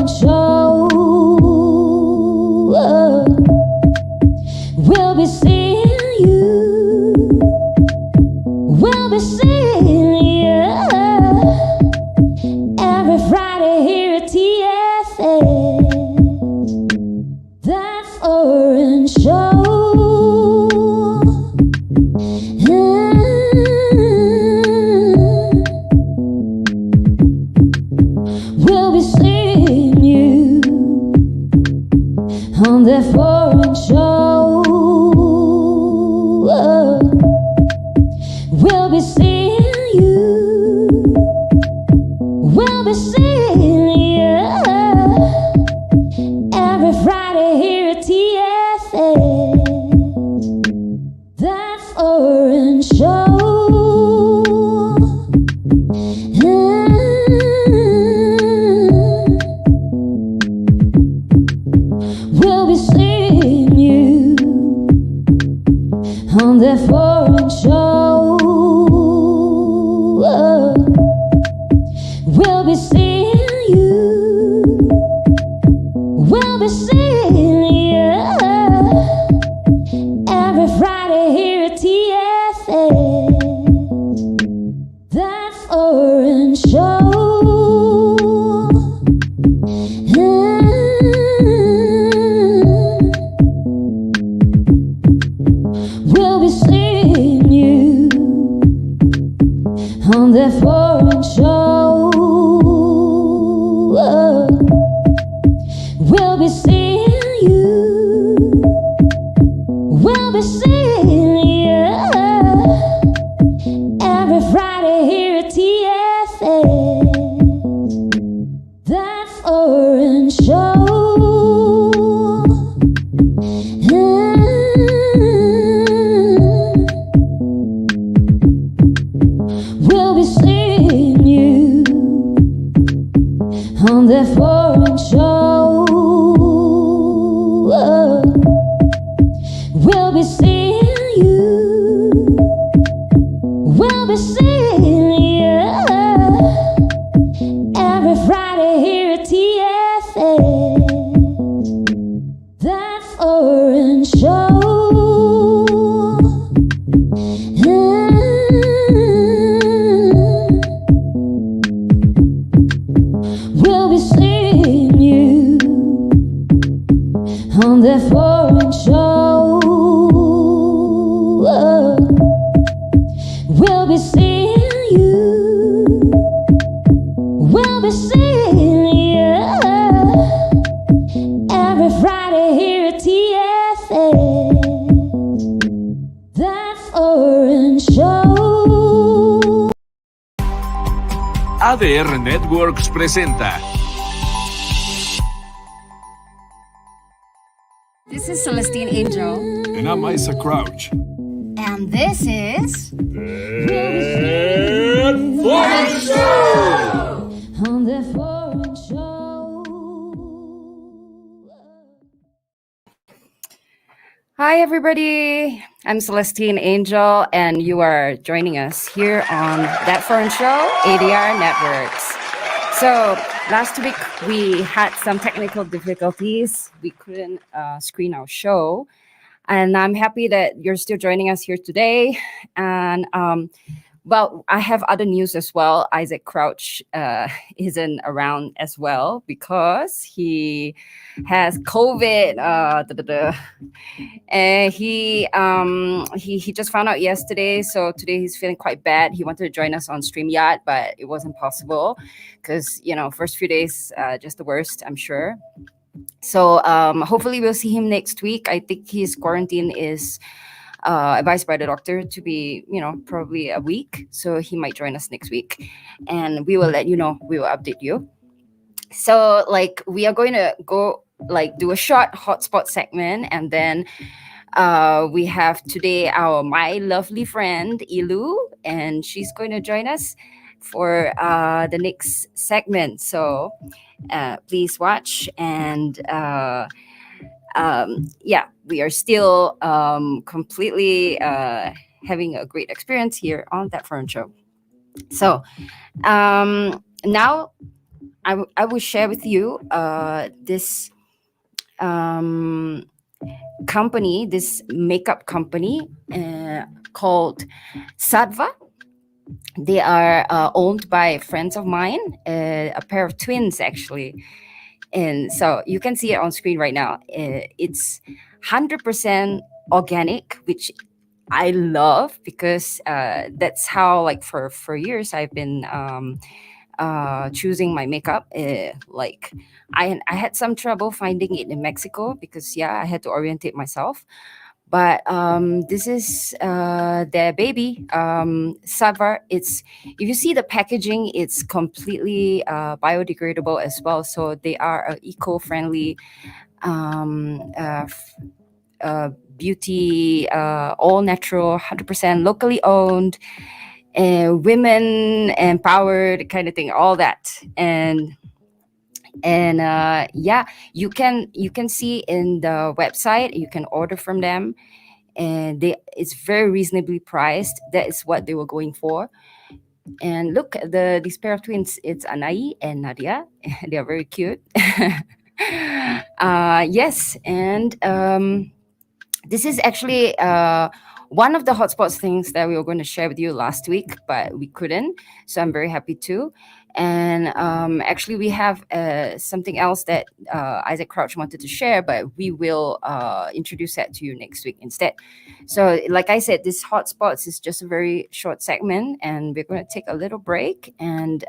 Foreign Show. We'll be seeing you. We'll be seeing you every Friday here at TFS That Foreign Show. We'll be seeing you on that foreign show. We'll be seeing you. We'll be seeing you every Friday here at TFS That Foreign Show. We'll be seeing you on that foreign show. We'll be seeing you. We'll be seeing you every Friday here at TFS That Foreign Show. We'll be seeing you on that foreign show. We'll be seeing you. We'll be seeing you every Friday here at TFS That Foreign Show. We'll be seeing you on that foreign show. We'll be seeing you. We'll be seeing you every Friday here at TFS That Foreign Show. We'll be seeing you on that foreign show. We'll be seeing you. We'll be seeing you every Friday here at TFS That Foreign Show. ADR Networks presenta. This is Celestine Angel. And I'm Isaac Crouch. And this is That Foreign Show! On that foreign show. Hi everybody. I'm Celestine Angel and you are joining us here on That Foreign Show, ADR Networks. So last week we had some technical difficulties. We couldn't screen our show. And I'm happy that you're still joining us here today. And well, I have other news as well. Isaac Crouch isn't around as well because he has COVID. And he just found out yesterday. So today he's feeling quite bad. He wanted to join us on StreamYard, but it wasn't possible because, you know, first few days, just the worst, I'm sure. So hopefully we'll see him next week. I think his quarantine is advised by the doctor to be, you know, probably a week. So he might join us next week. And we will let you know. We will update you. So like we are going to go like do a short hotspot segment. And then we have today my lovely friend Yilu. And she's going to join us for the next segment. So please watch. And yeah, we are still completely having a great experience here on That Foreign Show. So now I will share with you this company, this makeup company called Sadva. They are owned by friends of mine, a pair of twins actually. And so you can see it on screen right now. It's 100% organic, which I love because that's how, like, for years I've been choosing my makeup. Like I had some trouble finding it in Mexico because I had to orientate myself. But this is their baby, Savar. It's, if you see the packaging, it's completely biodegradable as well. So they are eco-friendly beauty, all natural, 100% locally owned, women empowered kind of thing, all that. And you can see in the website, you can order from them, and it's very reasonably priced. That is what they were going for. And look, these pair of twins, it's Anai and Nadia. They are very cute. Yes, and this is actually one of the hotspots things that we were going to share with you last week, but we couldn't. So I'm very happy to. And actually, we have something else that Isaac Crouch wanted to share, but we will introduce that to you next week instead. So, like I said, this hotspots is just a very short segment, and we're going to take a little break, and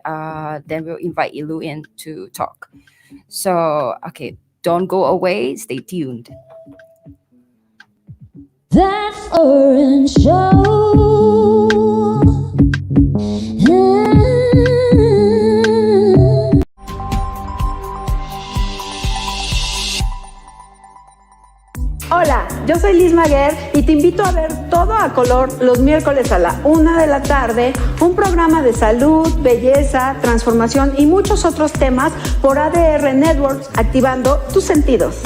then we'll invite Yilu in to talk. So, okay, don't go away. Stay tuned. That foreign show. Hola, yo soy Liz Maguer y te invito a ver Todo a Color los miércoles a la 1 de la tarde, un programa de salud, belleza, transformación y muchos otros temas por ADR Networks, activando tus sentidos.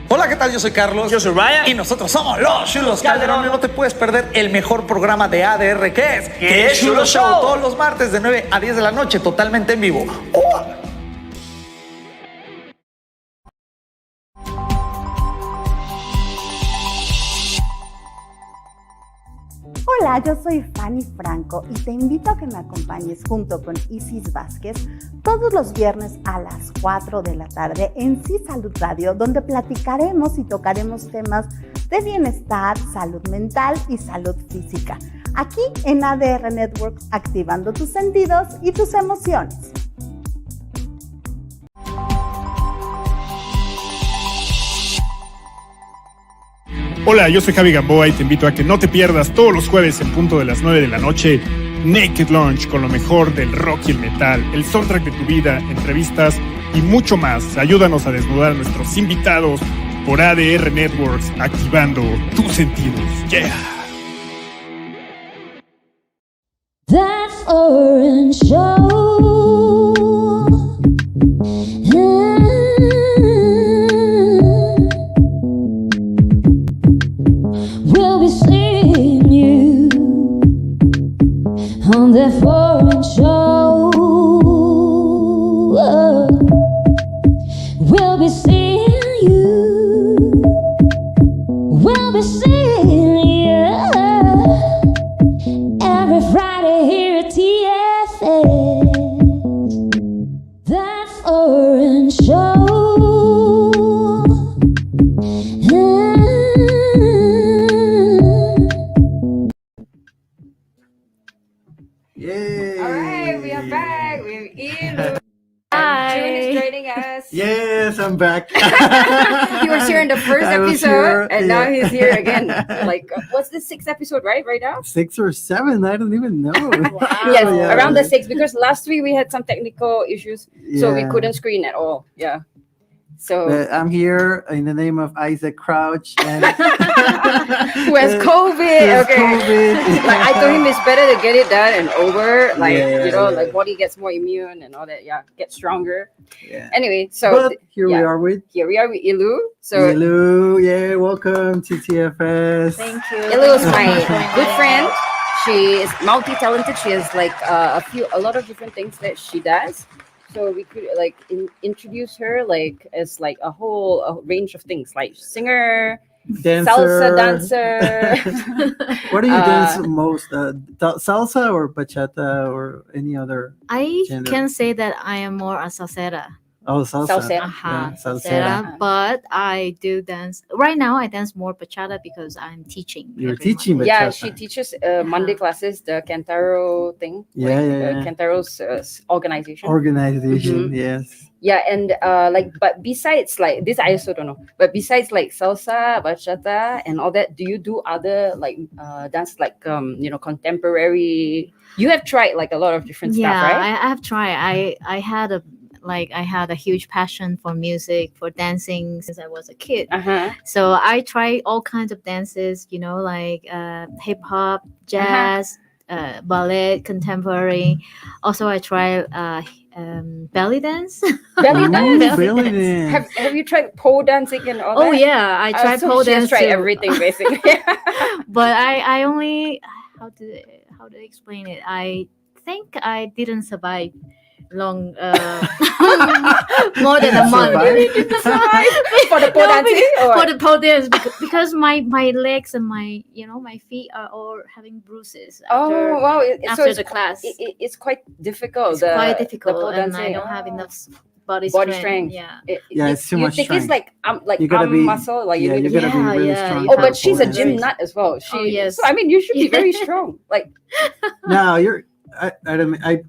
Hola, ¿qué tal? Yo soy Carlos. Yo soy Ryan. Y nosotros somos los Chulos Calderón. Y no te puedes perder el mejor programa de ADR que es ¿Qué es Chulo Show? Todos los martes de 9 a 10 de la noche, totalmente en vivo. Hola, yo soy Fanny Franco y te invito a que me acompañes junto con Isis Vázquez todos los viernes a las 4 de la tarde en Sí Salud Radio, donde platicaremos y tocaremos temas de bienestar, salud mental y salud física. Aquí en ADR Networks, activando tus sentidos y tus emociones. Hola, yo soy Javi Gamboa y te invito a que no te pierdas todos los jueves en punto de las 9 de la noche Naked Lunch con lo mejor del rock y el metal, el soundtrack de tu vida, entrevistas y mucho más. Ayúdanos a desnudar a nuestros invitados por ADR Networks, activando tus sentidos. Yeah. That foreign show. We'll be seeing you on that foreign show. We'll be seeing you. We'll be seeing you every Friday here at TFS That Foreign Show. Yay! All right, we are back. We're in. Hi. June is joining us. Yes, I'm back. He was here in the first I was episode, here, and now yeah. he's here again. Like, what's the 6th episode, right now? 6 or 7, I don't even know. Yes, Yeah. around the 6th, because last week we had some technical issues, so we Yeah. couldn't screen at all. Yeah. So I'm here in the name of Isaac Crouch. And who has COVID? Who has Okay. COVID. Like I told him it's better to get it done and over. Like Yeah. like body gets more immune and all that. Yeah, get stronger. Yeah. Anyway, so But here we are with Yilu. So Yilu. Yeah, welcome to TFS. Thank you. Yilu is my good friend. She is multi-talented. She has like a lot of different things that she does. So we could like introduce her like as like a range of things, like singer, Dancer. salsa dancer. What do you dance most? Salsa or bachata or any other? I gender? can say that I am more a salsera. Oh, salsa. Salsera. Yeah, Salsera, but I do dance. Right now, I dance more bachata because I'm teaching. You're every teaching Monday. bachata. Yeah, she teaches Monday classes, the Cantaro thing. Yeah, yeah. Cantaro's organization. Organization, yes. Yeah, and but besides like this, I also don't know. But besides like salsa, bachata, and all that, do you do other like dance like contemporary? You have tried like a lot of different stuff, right? I have tried. I had a huge passion for music, for dancing since I was a kid. So I tried all kinds of dances, like hip hop, jazz, ballet, contemporary. Also, I tried belly dance. Belly dance. Belly dance. Have you tried pole dancing and all that? Oh yeah, I tried so pole she has dance tried too. everything basically. But I only how to explain it. I think I didn't survive long more than a month For the pole dancing? for the pole dance because my legs and my my feet are all having bruises after, Oh wow! after the class. It's quite difficult. It's quite the difficult, pole and dancing. I don't have enough body Body strength. strength. Yeah. Yeah, it's too you much think it's strength. like You gotta arm be muscle, like yeah, you you need to gotta be. be really yeah, strong. you Oh, for but she's a pole gym dancing. nut as well. She, Oh, yes. So I mean, you should be very strong. Like No, you're. I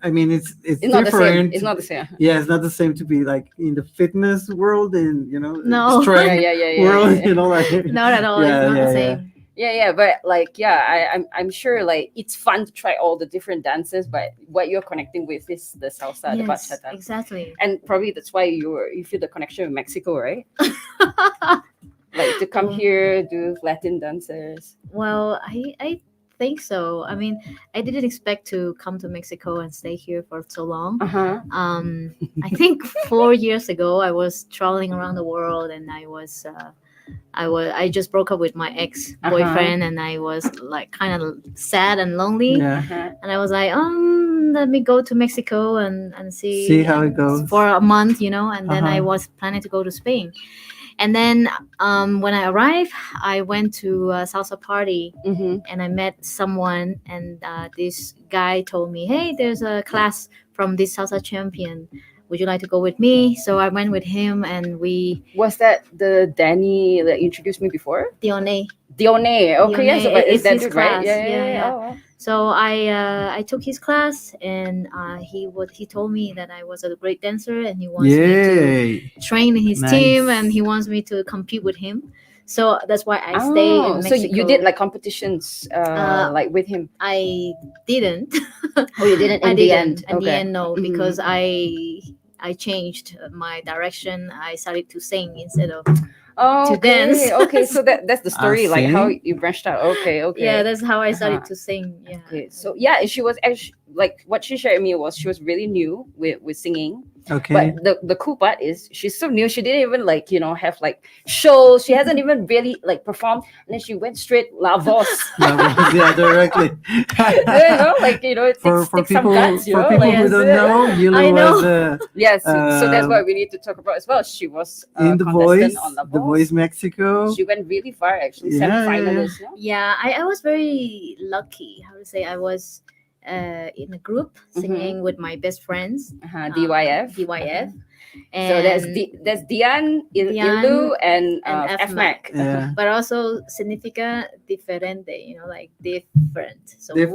mean, it's not the same. different. It's not the same. Yeah, it's not the same to be like in the fitness world and No. strength Yeah. world. Yeah. Like Not at all. Yeah, It's not yeah, the same. Yeah, but like I'm sure like it's fun to try all the different dances, but what you're connecting with is the salsa, the Yes, bachata, exactly. and probably that's why you feel the connection with Mexico, right? Like to come here, do Latin dances. Well, I think so. I mean, I didn't expect to come to Mexico and stay here for so long. I think 4 years ago I was traveling around the world, and I just broke up with my ex-boyfriend, and I was like kind of sad and lonely. yeah, And I was like, let me go to Mexico and see how it goes. for a month, and then I Uh-huh. was planning to go to Spain. And then when I arrived, I went to a salsa party, and I met someone, and this guy told me, hey, there's a class from this salsa champion. Would you like to go with me? So I went with him, and we Was that the Danny that introduced me before? Dione. Dione. Okay, yeah. So, but It's is that his dude, right? class. Yeah. Yeah. Oh, wow. So I took his class, and he told me that I was a great dancer, and he wants me to Yay! train in his Nice. team, and he wants me to compete with him. So that's why I stay in So Mexico. you did like competitions, like with him. I didn't. Oh, you didn't I in the didn't. end. In the end, no, Mhm. because I changed my direction. I started to sing instead of Oh, to dance. Okay, so that's the story, like how sing? you branched out. Okay. yeah. That's how I started Uh-huh. to sing. Yeah. Okay, so yeah, and she was actually like what she shared with me was she was really new with singing. Okay. But the cool part is she's so new. She didn't even like have like shows. She hasn't even really like performed, and then she went straight la voz. Yeah, directly. Like it for takes some people, guts. for people who don't know, Yilu I know. was Yes, so that's Um, what we need to talk about as well. She was in The contestant Voice, on La The Voz. Voice Mexico. She went really far, actually, Yeah, semi-finalist. No? Yeah, I was very lucky. How to say? I was in a group singing with my best friends. DYF. DYF. So that's Dian, Dian Yilu, and and FMAC. Yeah. But also significa diferente, like different. So Yeah.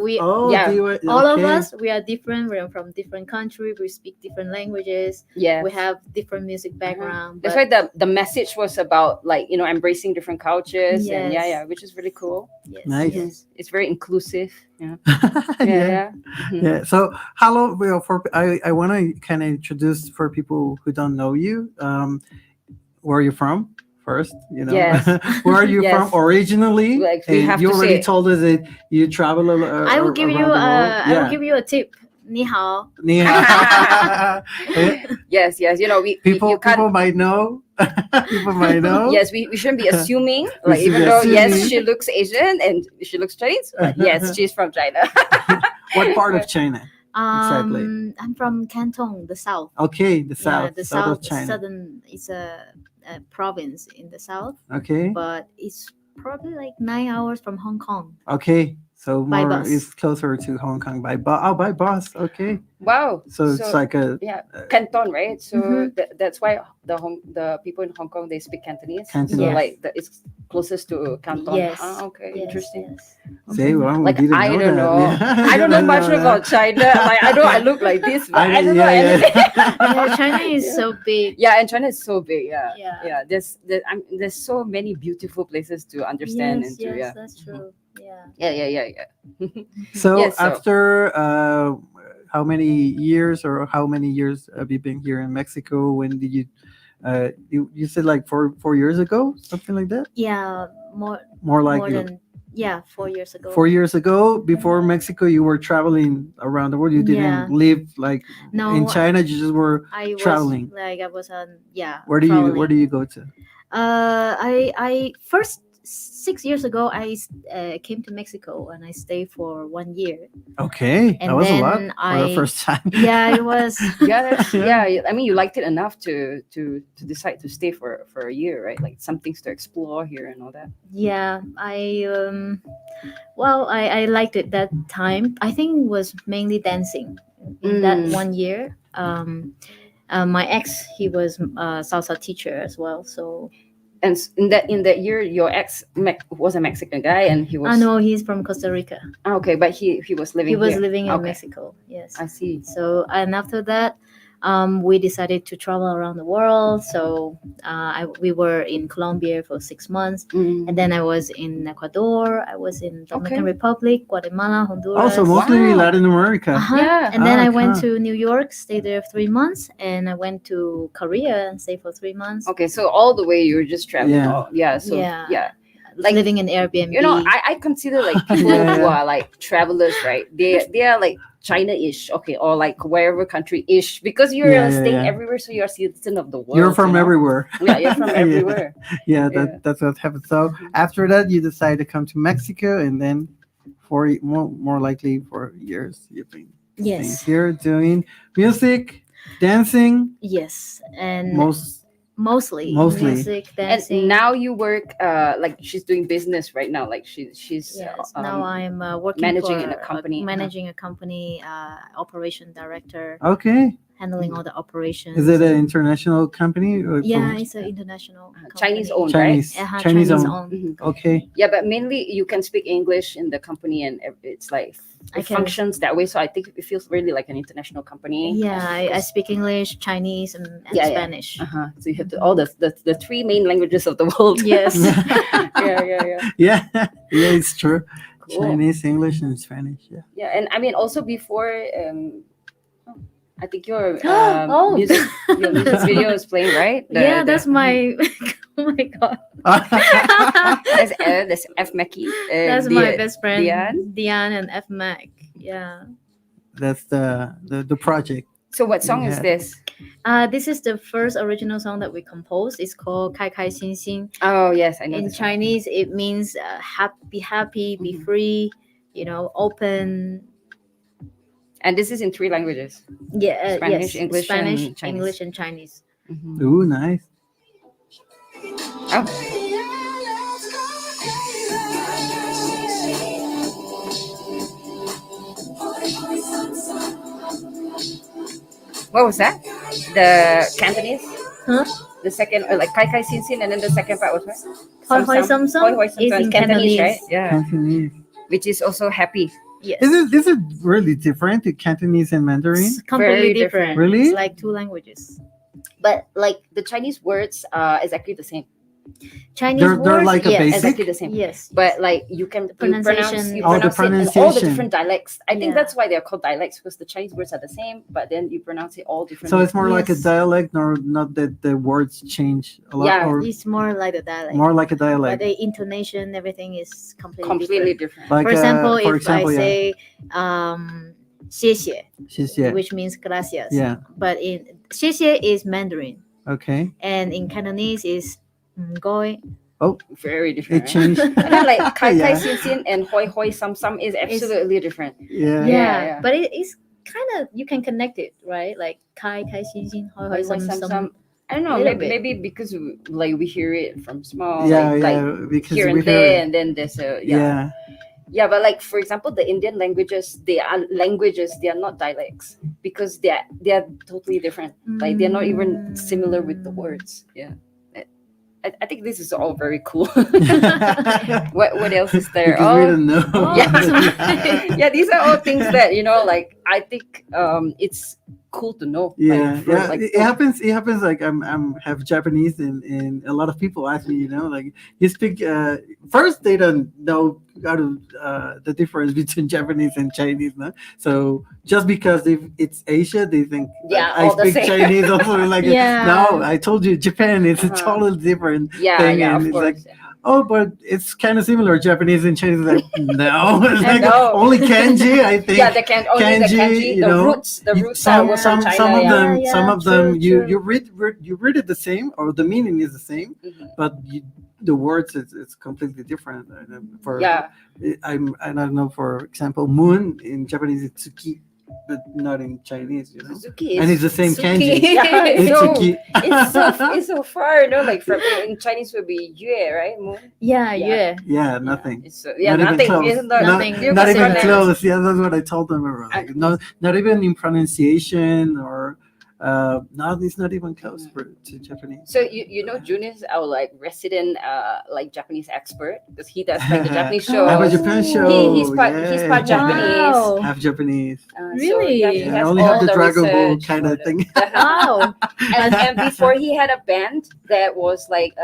all of okay. us, we are different. We're from different countries. We speak different languages. Yeah. We have different music background. That's but why the message was about like embracing different cultures and Yes. yeah, which is really cool. yes, Nice. yes. It's very inclusive. Yeah. yeah. Mhm. Yeah. So, hello. I want to kind of introduce for people who don't know you. where are you from first? Yes. Where are you Yes. from originally? Like, we And have you to already say- told us that you travel I will give around you the world. I will give you a tip. 你好. Ni hao. Yes, you know, you People can't. might know. People might know. Yes, we shouldn't be assuming. We Like, should even be though yes, assuming. she looks Asian and she looks Chinese, but yes, she's from China. What part of China? Exactly. I'm from Canton, the south. Okay, the Yeah, south, the south of south, China. southern. It's a province in the south, Okay, but it's probably like 9 hours from Hong Kong. okay. So By more bus. is closer to Hong Kong by bus. Oh, by bus. Okay. Wow. So it's like a yeah, Canton, right? So Mhm. that's why the people in Hong Kong, they speak Cantonese. Cantonese. So Yes. like it's closest to Canton. Yes. Ah, okay, Yes, interesting. yes. See, well, we Like, didn't I know don't that. know. Yeah. I don't know much that. about China. Like, I know I look like this, but I don't know anything. Yeah, China is so big. Yeah, and China is so big. Yeah, Yeah. There's so many beautiful places to understand Yes, and to yes, that's true. Yeah. yeah. So Yes, so- after how many years have you been here in Mexico? When did you you said like 4 years ago, something like that? Yeah, More like more than 4 years ago. 4 years ago. Before Mexico, you were traveling around the world. You didn't Yeah. live like No, in China. You just were I traveling. was like I was on Where do you go to? I first 6 years ago I came to Mexico and I stayed for 1 year. Okay, that And was a lot then for the first time. Yeah, it was. Yeah. I mean, you liked it enough to decide to stay for a year, right? Like, some things to explore here and all that. Yeah, I liked it that time. I think it was mainly dancing in that 1 year. My ex, he was a salsa teacher as well, so. And in that year, your ex was a Mexican guy, and he was. No, he's from Costa Rica. Okay, but he was living. He was here. living in Okay. Mexico. Yes. I see. So, and after that, we decided to travel around the world. So we were in Colombia for 6 months, and then I was in Ecuador. I was in Dominican Republic, Guatemala, Honduras. Also, mostly Latin America. Yeah. And then I went Okay. to New York, stayed there 3 months, and I went to Korea and stayed for 3 months. Okay, so all the way you were just traveling. Yeah. So Yeah. like living in Airbnb. You know, I consider like people Yeah. who are like travelers, right? They are like China-ish, okay, or like wherever country-ish, because you're Yeah, staying yeah. everywhere, so you're a citizen of the world. You're from you know? everywhere. Yeah, you're from everywhere. Yeah, that's what happened. So after that, you decided to come to Mexico, and then for more likely for years you've been staying Yes. here doing music, dancing, Yes, and mostly. music, And dancing. now you work like she's doing business right now, like she's Yes, now I'm working managing for in a company. managing a company, operation director, Okay, handling all the operations. is it an international company? Or Yeah, it's an international Chinese company. owned, Chinese, right? Chinese Chinese owned. owned. Mhm. Okay, Yeah, but mainly you can speak English in the company, and it's like I it can- functions that way. So I think it feels really like an international company. Yeah, I speak English, Chinese, and Yeah. Spanish. So you have all the three main languages of the world. Yes. yeah. yeah, yeah, it's true. Cool. Chinese, English, and Spanish. Yeah. Yeah, and I mean also before, I think your Oh. music video is playing, right? Yeah, that's my. Oh my god. That's F Mackie. That's my best friend, Dian. Dian and F Mac. Yeah. That's the project. So what song is Yeah. this? This is the first original song that we composed. It's called "开开心心." Oh yes, I know. In this song. Chinese, it means happy, be Mhm. free, open. And this is in three languages. Yeah, Spanish, yes, English, Spanish, and Chinese. English, and Chinese. Mhm. Ooh, nice. Oh. What was that? The Cantonese? Huh? The second, like Kai Kai Sin Sin, and then the second part was what? Hoi Hoi Sum Sum Hoi Hoi Sum is Sum. in Cantonese, Cantonese. right? Yeah. Cantonese. Which is also happy. Yes. Is it really different to Cantonese and Mandarin? It's completely Very different. different. Really? It's like two languages. But like the Chinese words are exactly the same. Chinese They're words, like a yes, basic? exactly the same. Yes, But like you can pronunciation. you Oh, the pronounce it in all the pronunciation. different dialects. I think Yeah. that's why they're called dialects, because the Chinese words are the same, but then you pronounce it all different. So it's more like a Yes. dialect, or not that the words change a lot, Yeah, or It's more like a dialect. more like a But dialect. the intonation, everything is completely different. Like For example, if I yeah. say 谢谢, 谢谢. which means gracias. Yeah. But in 谢谢 is Mandarin, Okay. and in Cantonese is goi. Very different. It changed. And then like kai Yeah. xin xin and hoi hoi sam sam is absolutely different. Yeah. Yeah. But it's kind of, you can connect it, right? Like kai xin xin, hoi hoi Hoi hoi sam sam sam. sam. I don't know. Little Maybe because like we hear it from small, Yeah, like, yeah, like because here we and hear there, it. and then there's a Yeah. Yeah, but like for example, the Indian languages, they are languages. They are not dialects because they are totally different. Like they're not even similar with the words. Yeah, I think this is all very cool. What else is there? Because we don't know. Yeah, these are all things that like I think it's cool to know. Yeah, like, for, yeah. like, It happens. It happens. Like I'm have Japanese, and a lot of people ask me, like you speak. First, they don't know how to the difference between Japanese and Chinese, no? So just because it's Asia, they think I all the speak same. Chinese. Also, like Yeah. no, I told you Japan. It's a totally different thing, and of it's course. like. Oh, but it's kind of similar. Japanese and Chinese, like no, it's like know. only kanji. I think. Yeah, the only the kanji, you the know, roots some were from China. some of yeah. them Yeah, some of true, them true. you read it the same, or the meaning is the same, Mhm. but the words it's completely different. For I don't know, for example, moon in Japanese it's tsuki, but not in Chinese, Suzuki and it's the same Suki. kanji. Yeah, It's so, tsuki. it's so far, like from in Chinese would be yue, right? Moon. Yeah, Yeah. yeah. Yeah, nothing. It's Not even nothing. close. It's not, Nothing. you Not can even say close. Yeah, that's what I told them. Like, not even in pronunciation, or no, it's not even close to Japanese. So Jun is our like resident like Japanese expert because he does like the Japanese show. I have a Japan show. He's part yeah. Japanese. Wow. Half Japanese. Really? he I has only all have the Dragon Ball research kind for of thing. Wow. and before he had a band that was like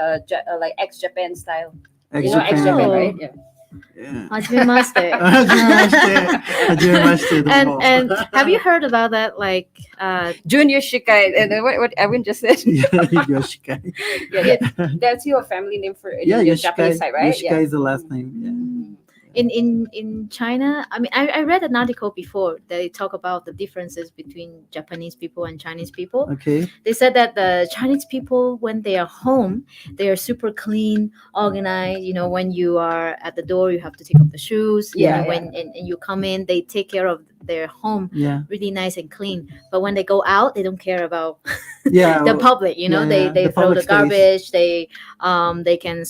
like ex-Japan style. Ex-Japan, right? Yeah. Yeah. Hajimemashite. Hajimemashite. And have you heard about that? Like, Junior Shikai, and then what Edwin just said. Yoshikai. Yeah, that's your family name for Yeah, your Yoshikai. Japanese side, right? Yoshikai is the last name. Yeah. in China, I mean, I read an article before that they talk about the differences between Japanese people and Chinese people. Okay. They said that the Chinese people, when they are home, they are super clean, organized. When you are at the door, you have to take off the shoes. When and you come in, they take care of their home Yeah. really nice and clean. But when they go out, they don't care about Yeah. the public. They the throw public the space. garbage. They can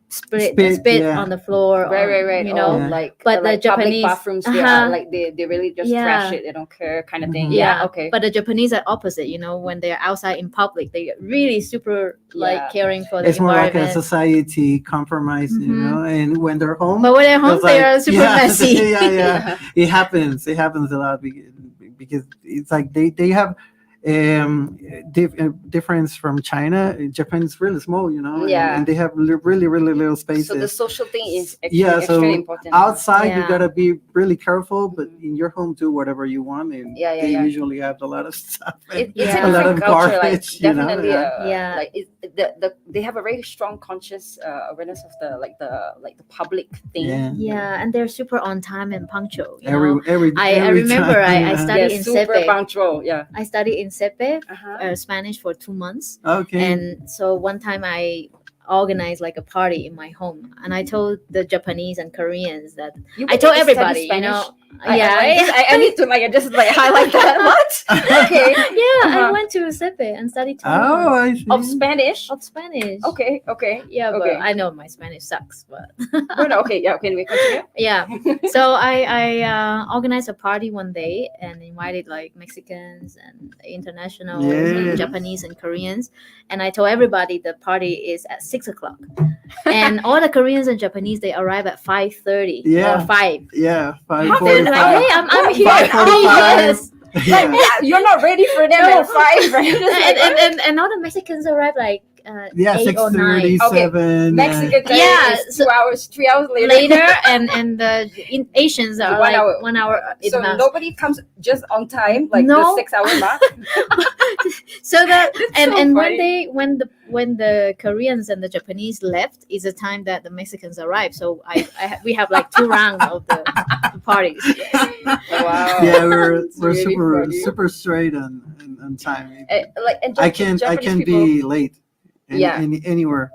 spit yeah. on the floor. Right. Yeah. Like But the like Japanese- public bathrooms, they are like they really just trash it. They don't care, kind of thing. Mhm. Yeah. Okay. But the Japanese are opposite. When they're outside in public, they are really super Yeah. caring for the It's more like a environment. society compromise, Mhm. and when they're home, But when they're home, it's they like- are super yeah, messy. yeah. It happens a lot because it's like they have difference from China. Japan is really small, Yeah. and they have really little spaces. So the social thing is actually Yeah, so extremely important. outside you Yeah. gotta be really careful, but in your home do whatever you want, and Yeah, they yeah. usually have a lot of stuff. It's Yeah. a a lot of different culture, garbage, like definitely. Yeah. Like they have a very strong conscious awareness of the public thing. Yeah, and they're super on time and punctual. Every I remember time, I yeah. studied Yeah, in super Sepe. punctual. Yeah. I studied in Sepe, Uh-huh. Spanish for 2 months. Okay. And so one time I organized like a party in my home, and I told the Japanese and Koreans that I told everybody, I need to just highlight that. What? Okay. I went to Sepe and studied 2 Oh, months I see. Of Spanish. of Spanish. Okay. Yeah, Okay. but I know my Spanish sucks, but No, okay. Yeah. Can we continue? yeah. So I organized a party one day and invited like Mexicans and internationals and Yes. Japanese and Koreans, and I told everybody the party is at 6 o'clock, and all the Koreans and Japanese, they arrive at 5:30 Yeah. or 5. Yeah, They're 5:45. like, hey, I'm here. 5:45. Yes. Yeah. You're not ready for them at 5, right? And all the Mexicans arrive like Yeah, 8 or 9 6:37. Mexican time Yeah, is 2 hours, 3 hours later. and the Asians are 1 like hour. 1 hour in So advance. nobody comes just on time, like No. the 6 hour mark. So that and so and funny. when the Koreans and the Japanese left is the time that the Mexicans arrive. So we have like 2 rounds of the parties. Wow. Yeah, we're really super funny. super straight on time. And I can Japanese be late. Yeah. Anywhere.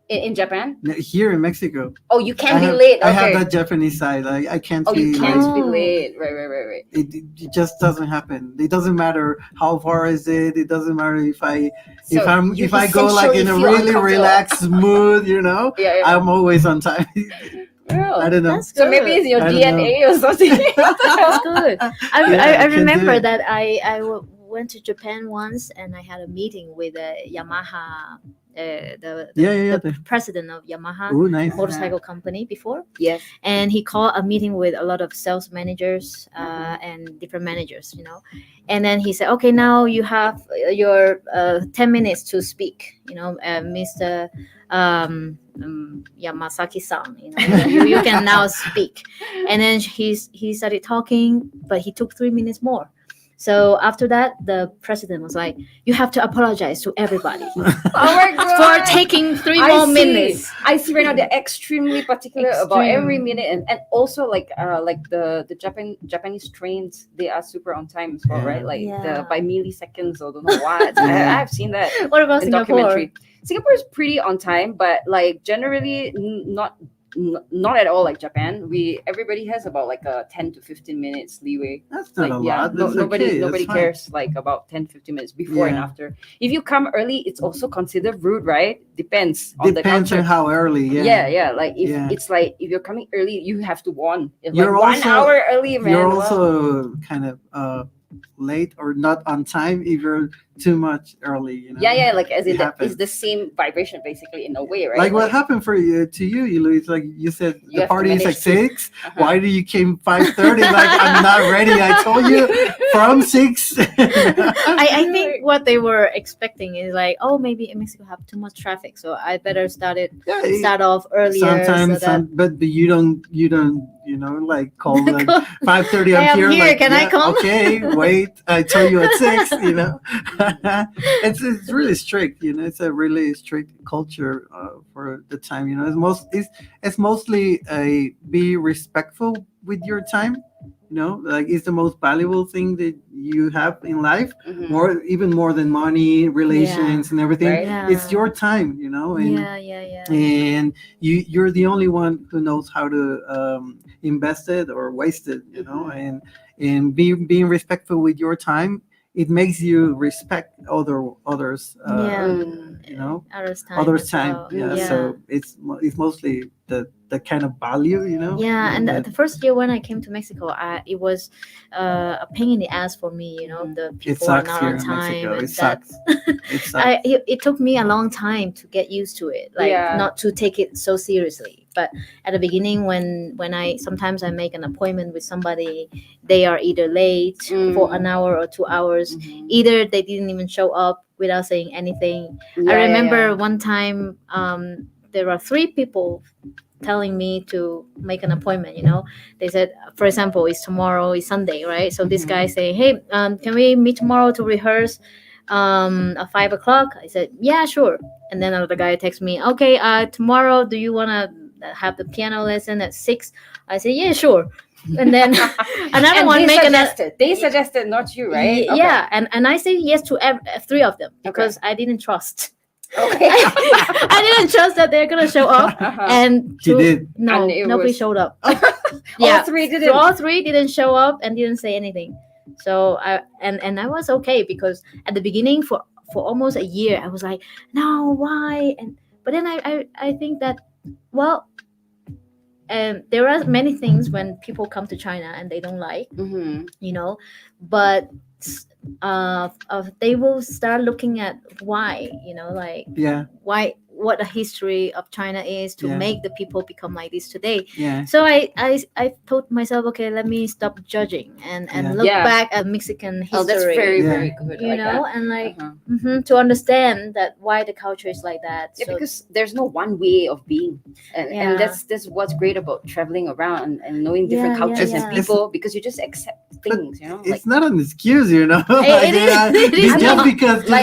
in Japan. Here in Mexico. Oh, you can be have, late. Okay. I have that Japanese side. I can't Oh, be you late. can't be late. Right. It just doesn't happen. It doesn't matter how far is it. It doesn't matter if I So you if I go like in a essentially feel really uncomfortable. relaxed mood, you know. Yeah. I'm always on time. Real. I don't know. That's So good. maybe it's your I don't DNA or something. That's good. Yeah, I I can remember do it. that went to Japan once and I had a meeting with Yamaha, the president of Yamaha Oh, nice. motorcycle company before. Yes. And he called a meeting with a lot of sales managers and different managers, you know. And then he said, okay, now you have your 10 minutes to speak, you know, Mr. Yamasaki-san, you know, you can now speak. And then he started talking, but he took 3 minutes more. So after that, the president was like, you have to apologize to everybody Oh my god. for taking 3 more minutes. I see right now they're extremely particular about every minute, and also like the Japanese trains, they are super on time as well, Yeah. right? Like Yeah. the by milliseconds or don't know what. I've seen that What about in Singapore? documentary. Singapore is pretty on time, but like generally not at all like Japan. Everybody has about like a 10 to 15 minutes leeway. That's not Like, a yeah, lot. That's nobody okay. nobody That's cares like about 10-15 minutes before and Yeah. after. If you come early, it's also considered rude, right? Depends on Fine. the Depends culture. on how early. Yeah. Yeah. Like if Yeah. it's like if you're coming early, you have to warn. It's You're like 1 also- hour early, man. You're Wow. also kind of late or not on time if you're too much early. You know. Yeah, like as in It it's happens. the same vibration basically in a way, right? Like what happened for you to you, Yilu? It's like you said You the have to party is like manage 6. Uh-huh. Why do you came 5:30? Like I'm not ready. I told you from 6. I think what they were expecting is like, oh, maybe in Mexico have too much traffic, so I better start off earlier. Sometimes, so that but you don't like call like 5:30. I am I'm here. here, Like, can I yeah, come? Okay, wait. I told you at 6. You know, it's really strict. You know, it's a really strict culture for the time. You know, it's mostly a be respectful with your time. You know, like it's the most valuable thing that you have in life. Mhm. Even more than money, relations, and everything. Right. Yeah. It's your time. You know, and yeah. and you're the only one who knows how to invest it or waste it, you know, and being respectful with your time, it makes you respect others you know, Others time. others as time. well. Yeah, so it's mostly the kind of value, you know. Yeah, and that the first year when I came to Mexico, it was a pain in the ass for me. You know, the it people are sucks not here on in time, Mexico. and It sucks. It sucks. it took me a long time to get used to it, like Yeah. not to take it so seriously. But at the beginning, when I sometimes I make an appointment with somebody, they are either late for an hour or 2 hours. Either they didn't even show up without saying anything. I remember one time there were 3 people telling me to make an appointment. You know, they said, for example, it's tomorrow, it's Sunday, right? So this guy say, hey, can we meet tomorrow to rehearse at 5 o'clock? I said, yeah, sure. And then another guy texts me, okay, tomorrow, do you want to have the piano lesson at 6? I said, yeah, sure. And then another And one they suggested, not you, right? Yeah, and I say yes to 3 of them because I didn't trust. Okay. I didn't trust that they're gonna show up, and You did. no, And it nobody was- showed up. All three didn't. So all 3 didn't show up and didn't say anything. So I was okay because at the beginning for almost a year I was like, no, why? But then I think that, well, there are many things when people come to China and they don't like, you know, but they will start looking at why, you know, like Yeah. why what a history of China is to make the people become like this today. Yeah. So I told myself, okay, let me stop judging and look back at Mexican history. Oh, that's very good. You like know, that. and like to understand that why the culture is like that. Yeah, So, because there's no one way of being, and that's what's great about traveling around and knowing different cultures and people, because you just accept things, you know. It's not an excuse, you know. It is just not.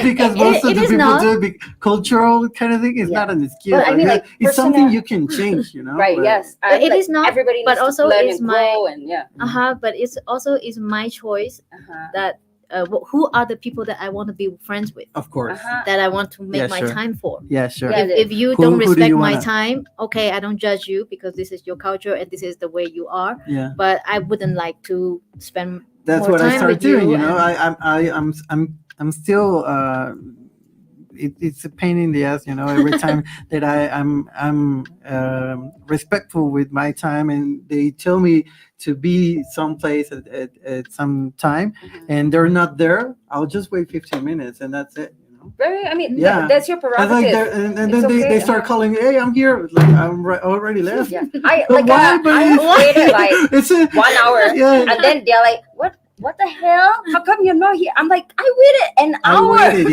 because most of the people do it, cultural kind of thing is not an excuse. But I mean, like, it's something you can change, you know. Right? But, Yes. But it is not. Everybody But needs also to learn is and my grow and But it's also is my choice that. Who are the people that I want to be friends with? Of course. That I want to make my time for. Yeah, sure. If you don't respect my time, okay, I don't judge you because this is your culture and this is the way you are. Yeah. But I wouldn't like to spend. That's more what time I started with you doing. You know, I'm still. It's a pain in the ass, you know. Every time that I'm respectful with my time, and they tell me to be someplace at some time, and they're not there, I'll just wait 15 minutes, and that's it. Very, I mean, that's your prerogative. And then they start calling, hey, I'm here. Like, I'm already left. Yeah, I waited like it's 1 hour, and then they're like, what the hell? How come you're not here? I'm like, I waited an hour. I waited,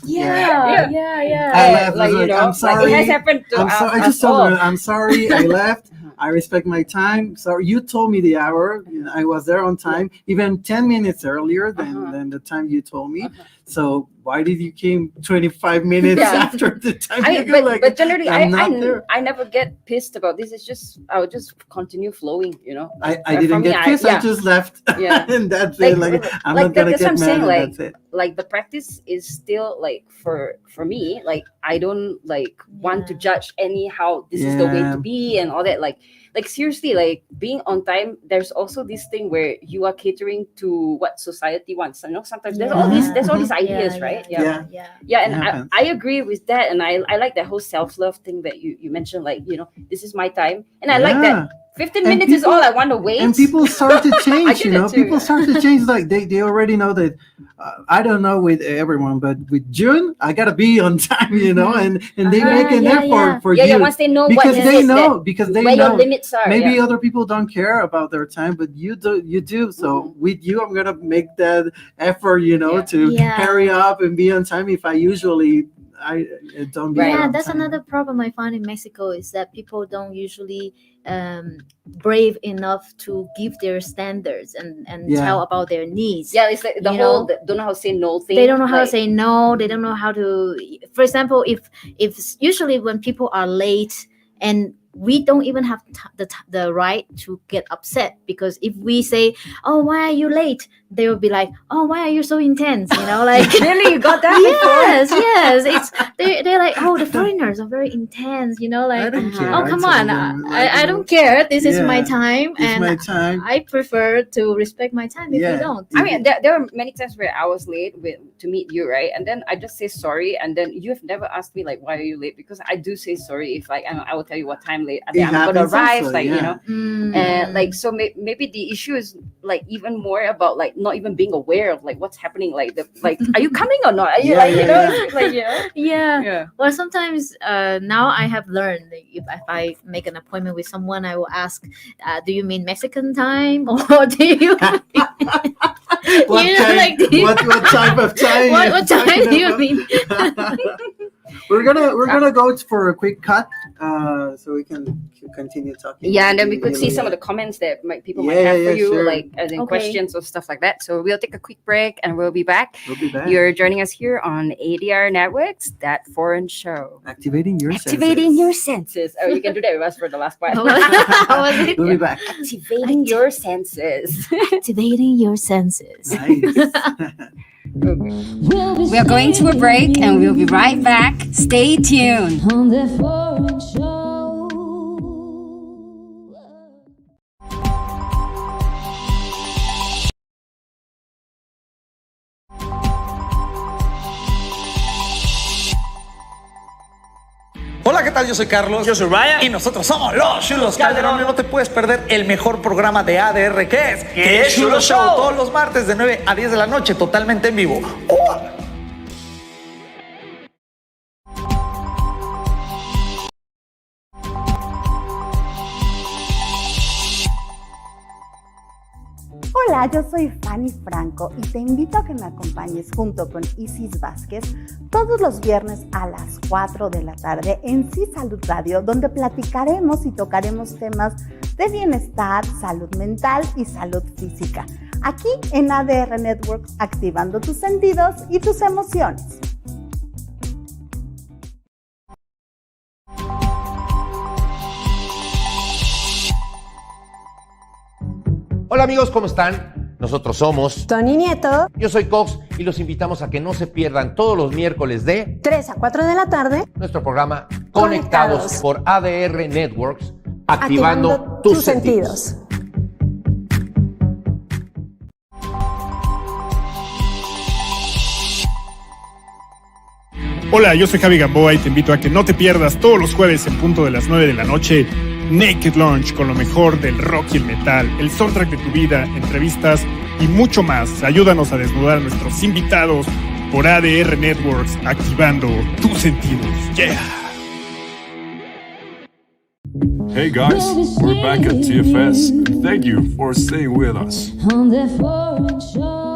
yeah. I left. Like, you know, I'm sorry. Like, it has happened to us. I just told them, I'm sorry. I left. I respect my time. Sorry, you told me the hour. I was there on time, even 10 minutes earlier than the time you told me. So why did you came 25 minutes after the time? But generally, I never get pissed about this. It's just I would just continue flowing, you know. I didn't get pissed. I just left. Yeah, and that's it. Like I'm not gonna get mad. Saying, like, that's it. Like the practice is still like for me. Like I don't like want to judge anyhow. This is the way to be and all that. Like seriously, like being on time. There's also this thing where you are catering to what society wants. You know, sometimes there's all these ideas, right? And I agree with that, and I like that whole self-love thing that you mentioned. Like, you know, this is my time, and I like that. 15 minutes is all I want to wait. And people start to change, you know. People start to change. Like they already know that. I don't know with everyone, but with June, I gotta be on time, you know. And they make an effort for you. Yeah, once they know because they know where your limits are. Maybe other people don't care about their time, but you do. So with you, I'm gonna make that effort, you know, to hurry up and be on time. If I usually I don't be on that's time. another problem I find in Mexico is that people don't usually brave enough to give their standards and tell about their needs. Yeah, it's like the whole don't know how to say no thing. They don't know how to say no. They don't know how to. For example, if usually when people are late and we don't even have the right to get upset, because if we say, "Oh, why are you late?" they will be like, "Oh, why are you so intense?" You know, like really, you got that? Yes. It's they're like, "Oh, the foreigners are very intense." You know, like, "Oh, come on, I don't care. This is my time, and my time. I prefer to respect my time if you don't." I mean, there were many times where I was late to meet you, right? And then I just say sorry, and then you have never asked me like, "Why are you late?" Because I do say sorry if like I will tell you what time late. I'm gonna arrive, also, you know, and like so maybe the issue is like even more about like not even being aware of like what's happening, like are you coming or not? Are you Well, sometimes now I have learned that if I make an appointment with someone, I will ask, do you mean Mexican time or do you what type of time? What time do you mean? We're gonna go for a quick cut, so we can continue talking. Yeah, and then we could see some of the comments that people might have for you, like as in questions or stuff like that. So we'll take a quick break and we'll be back. You're joining us here on ADR Networks, That Foreign Show. Activating your senses. Oh, you can do that with us for the last part. We'll be back. Activating your senses. Activating your senses. Nice. We are going to a break and we'll be right back. Stay tuned. On the Foreign Show. Hola, ¿qué tal? Yo soy Carlos. Yo soy Ryan. Y nosotros somos los Chulos Calderón. No te puedes perder el mejor programa de ADR que es ¿Qué es Chulo Show? Todos los martes de 9 a 10 de la noche, totalmente en vivo. Hola, yo soy Fanny Franco y te invito a que me acompañes junto con Isis Vázquez todos los viernes a las 4 de la tarde en Sí Salud Radio, donde platicaremos y tocaremos temas de bienestar, salud mental y salud física. Aquí en ADR Networks, activando tus sentidos y tus emociones. Hola amigos, ¿cómo están? Nosotros somos Tony Nieto. Yo soy Cox y los invitamos a que no se pierdan todos los miércoles de 3 a 4 de la tarde nuestro programa Conectados por ADR Networks, activando tus sentidos. Hola, yo soy Javi Gamboa y te invito a que no te pierdas todos los jueves en punto de las 9 de la noche Naked Lunch con lo mejor del rock y el metal, el soundtrack de tu vida, entrevistas y mucho más. Ayúdanos a desnudar a nuestros invitados por ADR Networks, activando tus sentidos. Yeah. Hey guys, we're back at TFS. Thank you for staying with us. On that foreign show.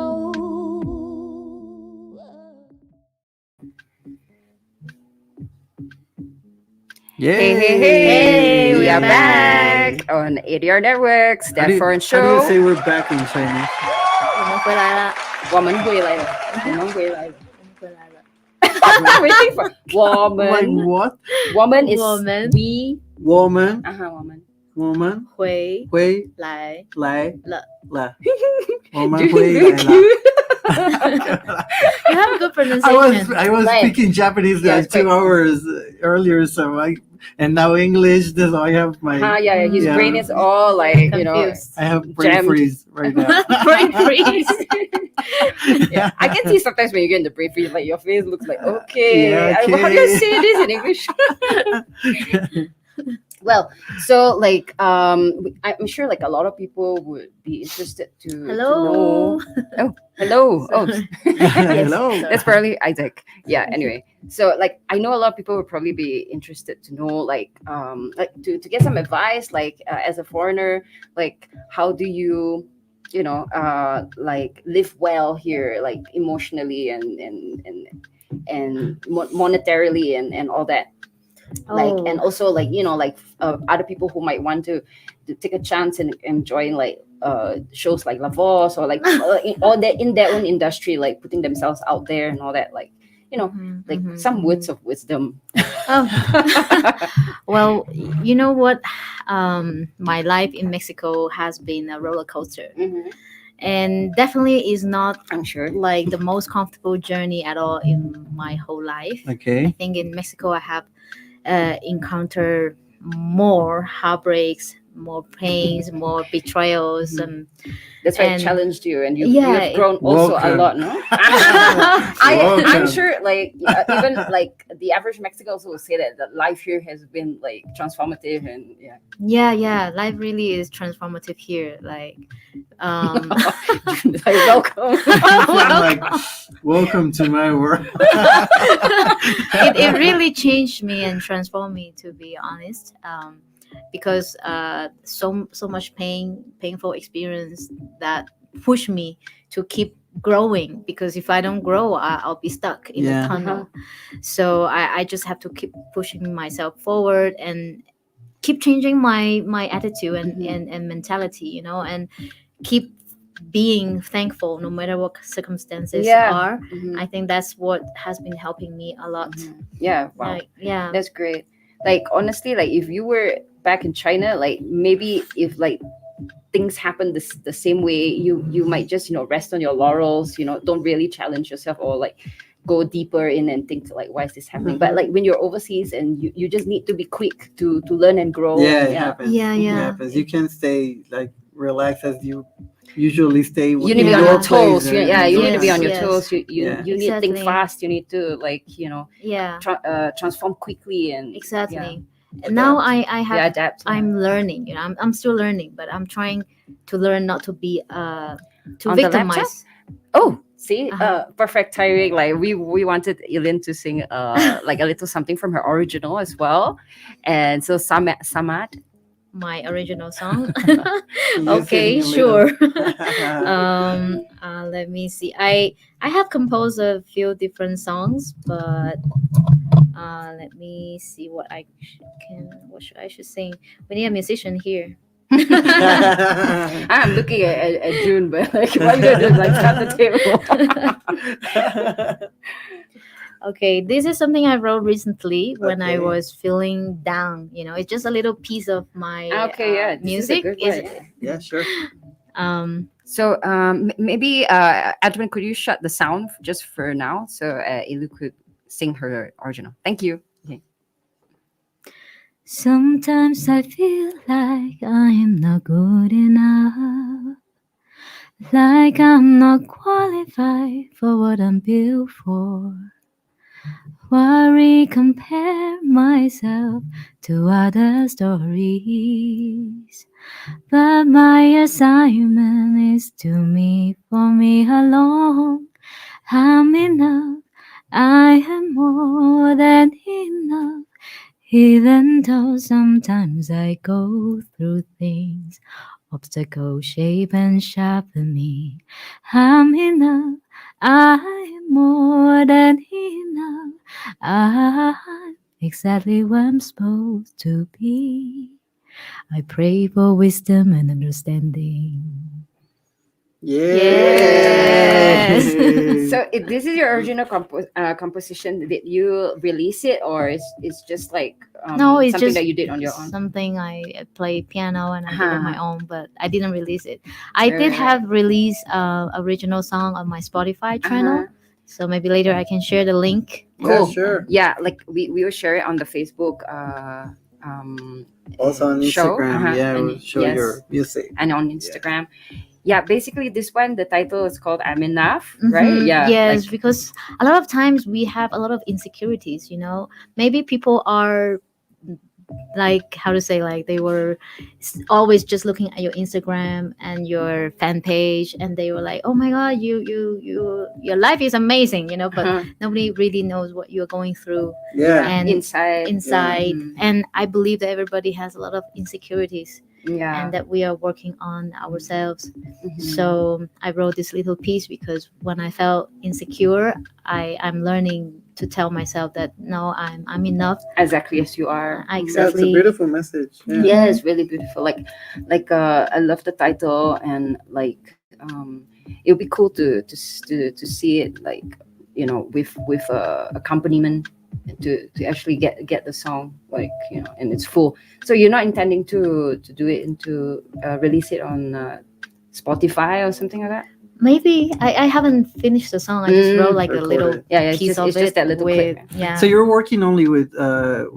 Yeah. Hey, we are back on ADR Networks, That Foreign Show. How do you say we're back in Chinese? 我们回来了，我们回来了，我们回来了。回来了。Waiting for Like woman. what? Woman is 我们 we. Woman, Woman. woman, 回回来来了。了。woman 回来了。You have good pronunciation. I was Right. speaking Japanese Yeah, like it's 2 great. hours earlier, and now English. So I have my His brain is all like, you know. Confused. I have brain jammed. freeze right now. Brain freeze. Yeah, I can see sometimes when you get in the brain freeze, like your face looks like, okay, Yeah, how do okay. you say this in English? Well, so like I'm sure like a lot of people would be interested to Hello. to know. Hello. Hello. That's probably Isaac. Yeah, anyway. So like I know a lot of people would probably be interested to know like to get some advice like as a foreigner, like how do you like live well here, like emotionally and monetarily and all that. Like and also like like other people who might want to take a chance and join like shows like La Voz or like in their own industry, like putting themselves out there and all that, like some words of wisdom. Well, you know what? My life in Mexico has been a roller coaster. And definitely is not, I'm sure, like the most comfortable journey at all in my whole life. Okay. I think in Mexico I have encountered more heartbreaks, more pains, more betrayals, and that's why it and- challenged you, and Yeah, you've grown also a Welcome. lot, no? I'm Welcome. sure, like even like the average Mexican also will say that life here has been like transformative, and yeah, life really is transformative here. Like, like, welcome. Like, welcome to my world. it really changed me and transformed me, to be honest. Because so much painful experience that pushed me to keep growing, because if I don't grow, I'll be stuck in the tunnel. So I just have to keep pushing myself forward and keep changing my attitude and mentality, and keep being thankful no matter what circumstances are. I think that's what has been helping me a lot. Yeah, wow. Like, yeah, That's great. Like honestly, like if you were back in China, like maybe if like things happen the same way, you might just rest on your laurels, don't really challenge yourself or like go deeper in and think like, why is this happening? But like when you're overseas and you just need to be quick to learn and grow. It happens. Yeah. It happens. You can stay like relaxed as you usually stay. You need to be in on your your toes. place, You need to be on your Yes. toes. You Yeah. need to think Exactly. fast. You need to like yeah, transform quickly and exactly. And now I have adapt. I'm learning. I'm still learning, but I'm trying to learn not to be to On the laptop? victimize. Oh, see, Uh-huh. perfect timing. Like we wanted Eileen to sing like a little something from her original as well, and so Samad, my original song. Yes, Okay, a sure. little. Let me see. I have composed a few different songs, but let me see what should I should sing. We need a musician here. I'm looking at June, but like, what are you gonna do? Like, tap the table. Okay, this is something I wrote recently when I Okay. was feeling down. It's just a little piece of my Okay, yeah, this is a music. good one, Yeah, sure. So maybe Edwin, could you shut the sound just for now so Yilu could sing her original? Thank you. Okay. Sometimes I feel like I am not good enough, like I'm not qualified for what I'm built for. Worry, compare myself to other stories, but my assignment is to me, for me alone. I'm enough, I am more than enough. Even though sometimes I go through things, obstacles shape and sharpen me. I'm enough, I'm more than enough. I'm exactly where I'm supposed to be. I pray for wisdom and understanding. Yes. So this is your original composition. Did you release it, or it's just like No, it's something just that you did on your own? something I play piano and I did on my Uh-huh. own, but I didn't release it. I did have released original song on my Spotify channel, so maybe later I can share the link. Cool. Sure. Yeah, like we will share it on the Facebook. Also on Show. Instagram, yeah, and we'll show your music. and on Instagram. Yeah, basically this one, the title is called "I'm Enough," right? Mhm. Yeah. Yes, like- because a lot of times we have a lot of insecurities. Maybe people are like, how to say, like they were always just looking at your Instagram and your fan page, and they were like, oh my god, your life is amazing, but nobody really knows what you're going through. Yeah. And inside. and I believe that everybody has a lot of insecurities, Yeah. and that we are working on ourselves. Mhm. So I wrote this little piece because when I felt insecure, I'm learning to tell myself that no, I'm enough Exactly as you are. That's exactly. a beautiful message. Yeah. Yeah, it's really beautiful. I love the title, and like it would be cool to see it, like with accompaniment, to actually get the song, like and it's full. So you're not intending to do it into release it on Spotify or something like that? Maybe I haven't finished the song. I just wrote like a Recorded. little Yeah, it's piece just- of it's it just that little with clip. yeah. So you're working only with the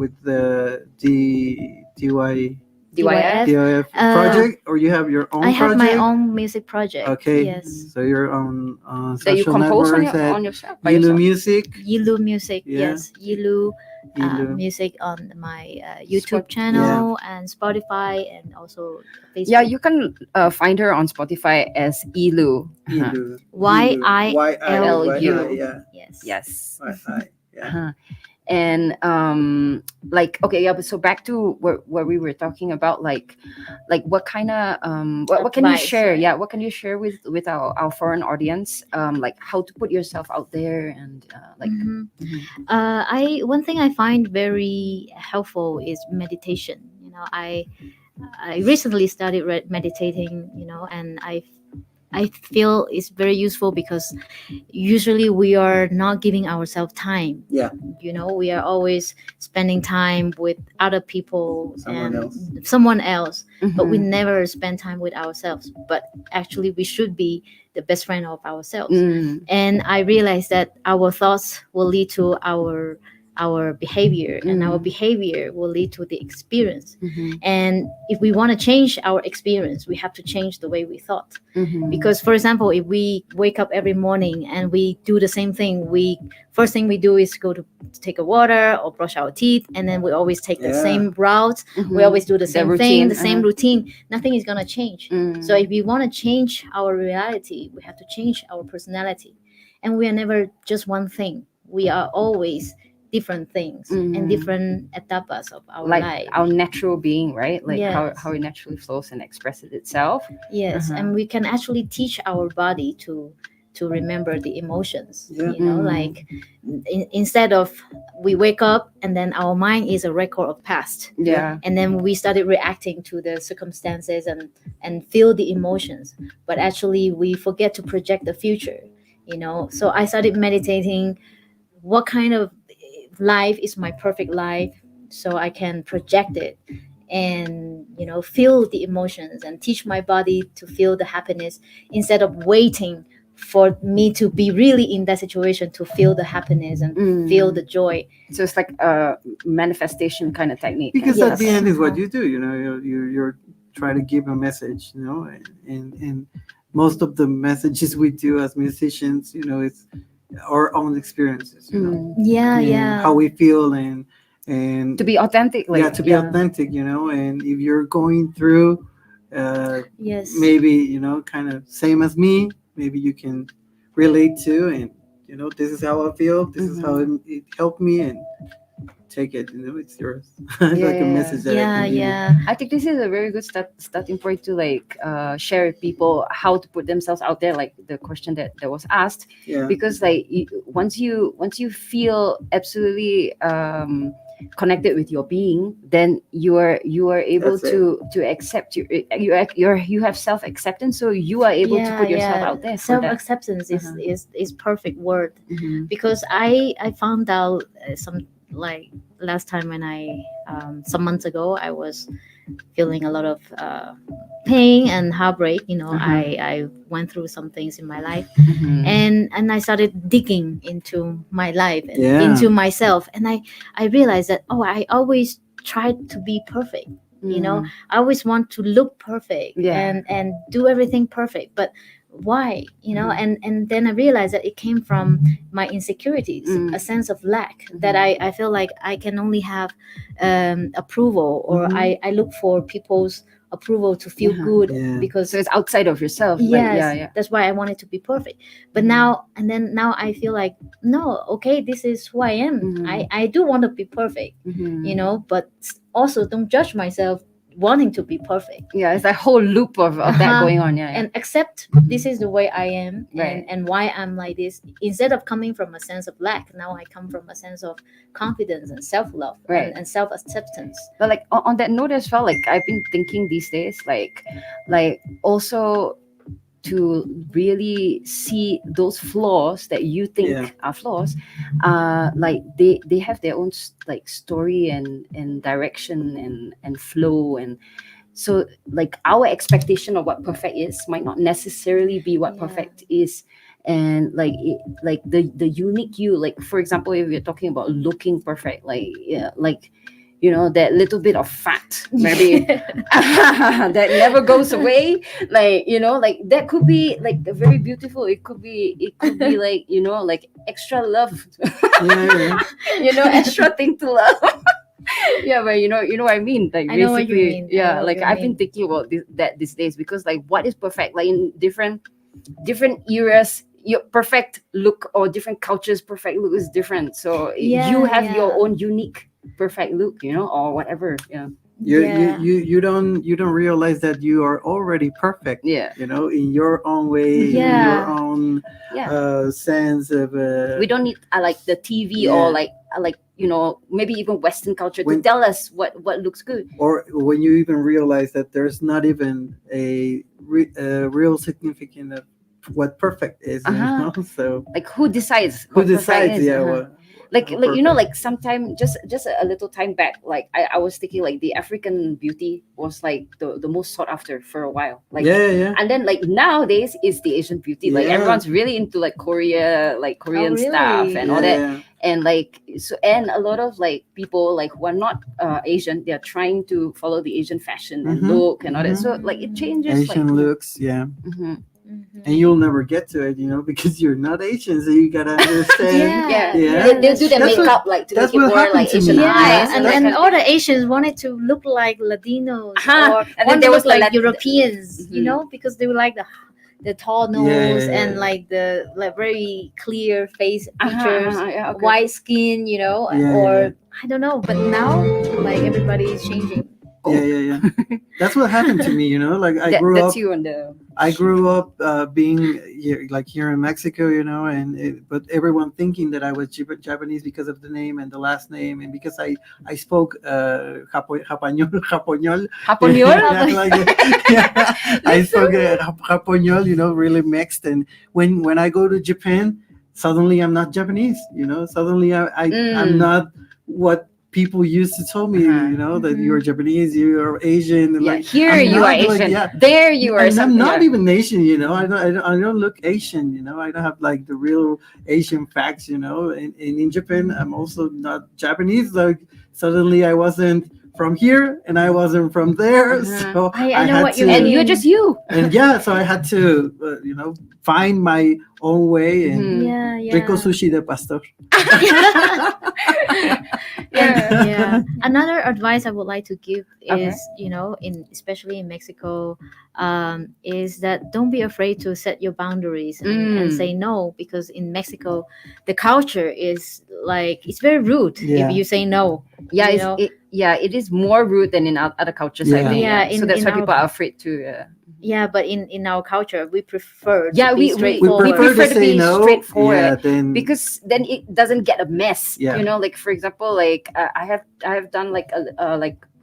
DY DYF? DIF project, or you have your own I have project? my own music project. Okay. Yes. So you're on That you social compose on networks at yourself? By Yilu yourself? Music. Yilu Music. Yeah. Yes. Yilu. Yilu. Music on my YouTube channel and Spotify and also Facebook. Yeah, you can find her on Spotify as Yilu. Yilu. YILU. Yeah. Yes. Yes. Yeah. Uh-huh. And okay, yeah, but so back to where we were talking about, like what kind of what can you Advice, share? right? Yeah, what can you share with our foreign audience, like how to put yourself out there, and like One thing I find very helpful is meditation. I recently started meditating, and I feel it's very useful because usually we are not giving ourselves time. Yeah. We are always spending time with other people Someone else, but we Mhm. never spend time with ourselves. But actually, we should be the best friend of ourselves. And I realized that our thoughts will lead to our behavior, and our behavior will lead to the experience. And if we want to change our experience, we have to change the way we thought. Because, for example, if we wake up every morning and we do the same thing, first thing we do is go to take a water or brush our teeth, and then we always take the same route. We always do the same thing, routine, the same routine. Nothing is gonna change. So if we want to change our reality, we have to change our personality. And we are never just one thing. We are always different things and different etapas of our like life. our natural being, right? Like Yes. how it naturally flows and expresses itself. Yes, and we can actually teach our body to remember the emotions. Yeah. You know, like instead of we wake up and then our mind is a record of past. Yeah. And then we started reacting to the circumstances and feel the emotions, but actually we forget to project the future. You know, so I started meditating. What kind of life is my perfect life? So I can project it and feel the emotions and teach my body to feel the happiness instead of waiting for me to be really in that situation to feel the happiness and feel the joy. So it's like a manifestation kind of technique. Because Yes. at the end is what you do, you're trying to give a message, and most of the messages we do as musicians, it's our own experiences, and how we feel and to be authentic, like to be authentic, and if you're going through Yes. maybe kind of same as me, maybe you can relate to, and this is how I feel, this is how it helped me, and take it, it's yours. It's like a message that I can give. I think this is a very good starting point to like share with people how to put themselves out there, like the question that was asked. Because like once you feel absolutely connected with your being, then you are able to accept you have self-acceptance, so you are able to put yourself out there. Self-acceptance is perfect word. Because I found out some, like last time when I some months ago I was feeling a lot of pain and heartbreak. I went through some things in my life, and I started digging into my life and into myself, and I realized that I always tried to be perfect. I always want to look perfect and do everything perfect, but why? And then I realized that it came from my insecurities, a sense of lack, that I feel like I can only have approval, or I look for people's approval to feel good, because so it's outside of yourself. Yes, that's why I wanted to be perfect. But now I feel like, no, okay, this is who I am. I do want to be perfect, but also don't judge myself wanting to be perfect. It's a whole loop of that going on. And accept this is the way I am, and why I'm like this. Instead of coming from a sense of lack, now I come from a sense of confidence and self-love, and self-acceptance. But like on that note as well, like I've been thinking these days, like also to really see those flaws that you think are flaws, like they have their own like story and direction and flow, and so like our expectation of what perfect is might not necessarily be what perfect is. And like the unique you, like for example, if you're talking about looking perfect, like that little bit of fat maybe that never goes away, like like that could be like very beautiful. It could be like like extra love, extra thing to love. But you know what I mean, like I know what you mean. Like I've been thinking about that these days, because like what is perfect, like in different eras, your perfect look, or different cultures, perfect look is different. So you have your own unique perfect look, or whatever. You don't realize that you are already perfect, in your own way, in your own sense of we don't need like the TV or like maybe even Western culture to tell us what looks good, or when you even realize that there's not even a real significance of what perfect is. So like who decides like like sometime just a little time back, like I was thinking like the African beauty was like the most sought after for a while, like and then like nowadays it's the Asian beauty, like everyone's really into like Korean stuff and all that. And like so, and a lot of like people like who are not Asian, they're trying to follow the Asian fashion and look and all that. So like it changes Asian like looks, and you'll never get to it, because you're not Asian, so you gotta understand. They'll do the makeup like to make it more like Asian eyes, and then all the Asians wanted to look like Latinos, or and then there was like Europeans, because they were like the tall nose and like the like very clear face features, okay. white skin, you know, or I don't know. But now, like everybody is changing. Yeah. That's what happened to me, you know. Like I grew up. I grew up being here in Mexico, you know, but everyone thinking that I was Japanese because of the name and the last name, and because I spoke Japonol. I spoke Japonol, you know, really mixed. And when I go to Japan, suddenly I'm not Japanese, you know. Suddenly I'm not what people used to tell me, you know, that you're Japanese, you're Asian. And here you are Asian. There you are. And I'm not even Asian, you know. I don't look Asian, you know. I don't have like the real Asian facts, you know. And in Japan, I'm also not Japanese. Like suddenly, I wasn't from here and I wasn't from there. So I know what you mean. And you're just you. And so I had to, you know, find my own way and rico sushi de pastor. Another advice I would like to give is, you know, especially in Mexico, is that don't be afraid to set your boundaries and say no, because in Mexico the culture is like it's very rude if you say no. It is more rude than in other cultures. I think. So that's why people are afraid to. Yeah, but in our culture, we prefer we prefer to be straightforward because then it doesn't get a mess. You know, like for example, like I have done like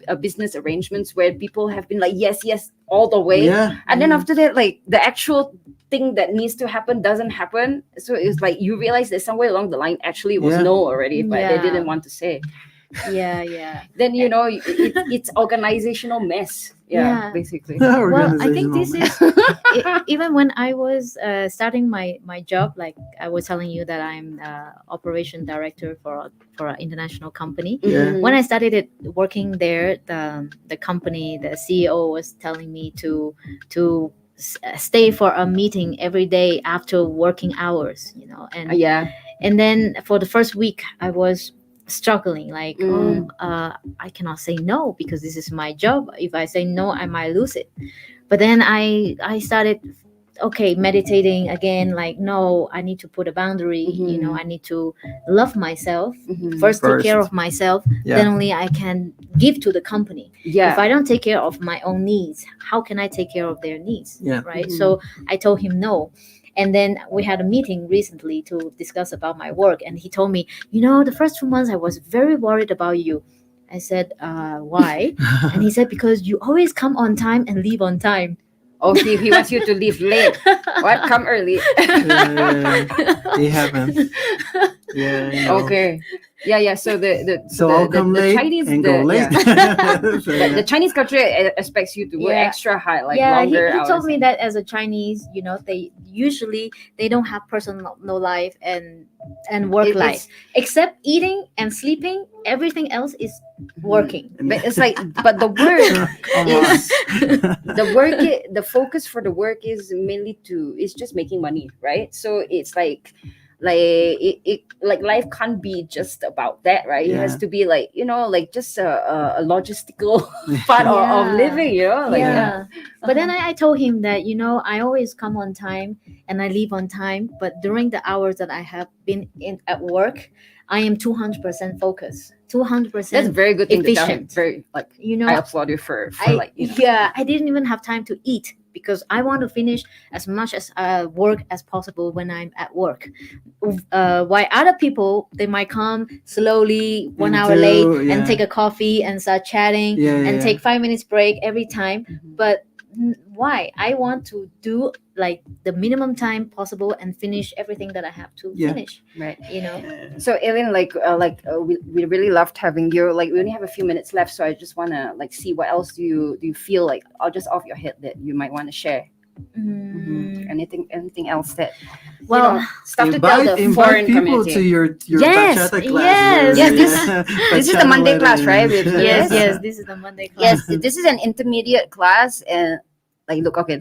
a business arrangements where people have been like yes all the way, and then after that, like the actual thing that needs to happen doesn't happen. So it's like you realize that somewhere along the line actually was no already, but they didn't want to say. Then you know it's organizational mess. Basically. Well, I think this is even when I was starting my job, like I was telling you that I'm operation director for an international company. When I started working there, the company, the CEO was telling me to stay for a meeting every day after working hours, you know, and then for the first week I was struggling like I cannot say no because this is my job. If I say no, I might lose it. But then I started meditating again, like no, I need to put a boundary. You know, I need to love myself first, take care of myself, then only I can give to the company. If I don't take care of my own needs, how can I take care of their needs? Right. So I told him no. And then we had a meeting recently to discuss about my work. And he told me, you know, the first 2 months I was very worried about you. I said, why? And he said, because you always come on time and leave on time. Oh, he wants you to leave late. What? Come early. It happens. Okay. So I'll come late Chinese and go late. The Chinese culture expects you to work extra hard, like longer he hours. told me that as a Chinese, you know, they don't have personal life and work life, except eating and sleeping. Everything else is working. But it's like, but the work is the focus for the work is mainly it's just making money, right? So it's like life can't be just about that, right? It has to be like, you know, like just a logistical part of living, you know, But then I told him that, you know, I always come on time and I leave on time, but during the hours that I have been at work, I am 200% focused, 200%. That's a very good thing. Efficient. Very, like, you know, I applaud you for like, you know. I didn't even have time to eat because I want to finish as much as work as possible when I'm at work. While other people, they might come slowly 1 hour late and take a coffee and start chatting and take 5 minutes break every time. But why? I want to do like the minimum time possible and finish everything that I have to finish. Right. You know. So Aileen, we really loved having you. Like we only have a few minutes left, so I just want to like see what else do you feel like, or just off your head that you might want to share. Anything else that stuff to tell the foreign people community to your bachata class. This is the Monday class, right? Yes, this is the Monday class. Yes, this is an intermediate class, and like look, okay,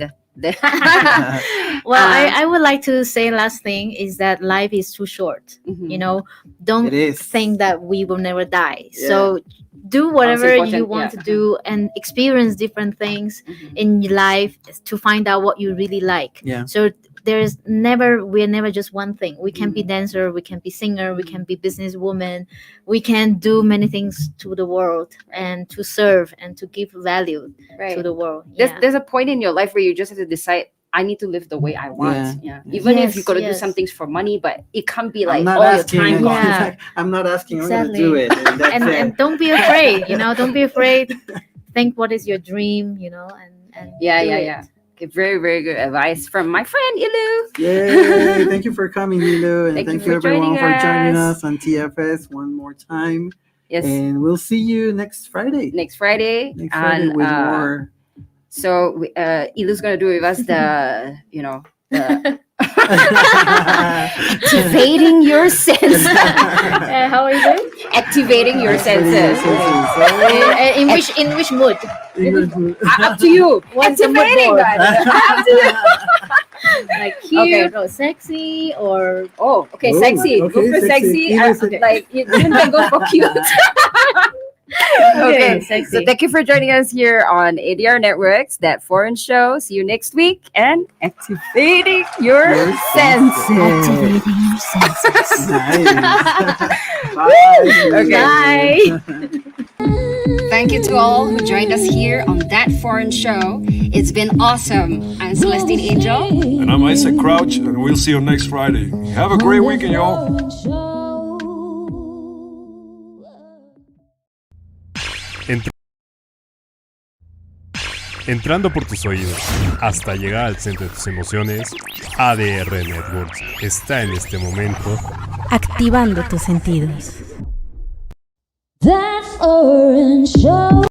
Well, I would like to say last thing is that life is too short. You know, don't think that we will never die. Yeah. So do whatever you want to do and experience different things in your life to find out what you really like. Yeah. So we're never just one thing. We can be dancer, we can be singer, we can be businesswoman, we can do many things to the world and to serve and to give value to the world. There's a point in your life where you just have to decide, I need to live the way I want. Even if you got to do some things for money, but it can't be like all your time gone. I'm not asking. Exactly. I'm going to do it. And don't be afraid. Don't be afraid. Think what is your dream. And yeah. Okay, very, very good advice from my friend Yilu. Yay! Thank you for coming, Yilu, and thank you everyone for joining us on TFS one more time. Yes, and we'll see you next Friday. Next Friday with more. So Yilu's gonna do with us the activating your senses. How is it? Activating your senses. In which mood? Up to you. What's activating that? Up to you. Like cute or sexy or sexy. Go for sexy. Like you can go for cute. Okay, sexy. So thank you for joining us here on ADR Networks, That Foreign Show. See you next week and activating your senses. Activating your senses. Bye. Thank you to all who joined us here on That Foreign Show. It's been awesome. I'm Celestine Angel. And I'm Isaac Crouch, and we'll see you next Friday. Have a great weekend, y'all. Entrando por tus oídos hasta llegar al centro de tus emociones, ADR Networks está en este momento activando tus sentidos. That foreign show.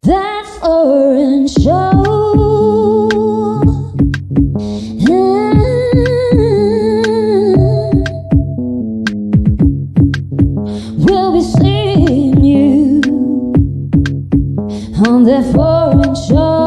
That foreign show. We'll be seeing you on that foreign show.